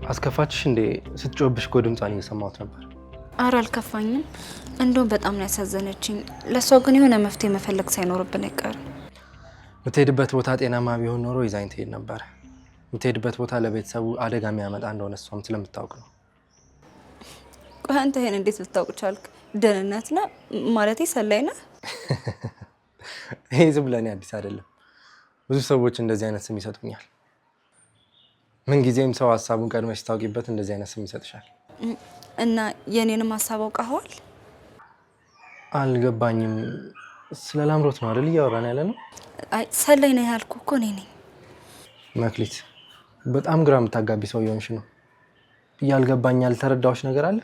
አስከፋችሽ እንዴ? ስትጮብሽ እኮ ድምጿን እየሰማሁት ነበር። ኧረ አልከፋኝም። እንደውም በጣም ነው ያሳዘነችኝ። ለሷ ግን የሆነ መፍትሄ መፈለግ ሳይኖርብን አይቀርም። የምትሄድበት ቦታ ጤናማ ቢሆን ኖሮ ይዛኝ ትሄድ ነበር። የምትሄድበት ቦታ ለቤተሰቡ አደጋ የሚያመጣ እንደሆነ እሷም ስለምታውቅ ነው። ቆይ አንተ ይሄን እንዴት ልታውቅ ቻልክ? ደህንነት ነህ ማለቴ ሰላይ ነህ? ይሄ ዝም ለኔ አዲስ አይደለም። ብዙ ሰዎች እንደዚህ አይነት ስም ይሰጡኛል። ምን ጊዜም ሰው ሀሳቡን ቀድመሽ ታውቂበት እንደዚህ አይነት ስም ይሰጥሻል። እና የኔንም ሀሳብ አውቀኸዋል? አልገባኝም። ስለ ላምሮት ነው አይደል እያወራን ያለ ነው? አይ ሰላይ ነህ ያልኩህ እኮ እኔ ነኝ። መክሊት፣ በጣም ግራ የምታጋቢ ሰው የሆንሽ ነው። ያልገባኝ ያልተረዳሁሽ ነገር አለ?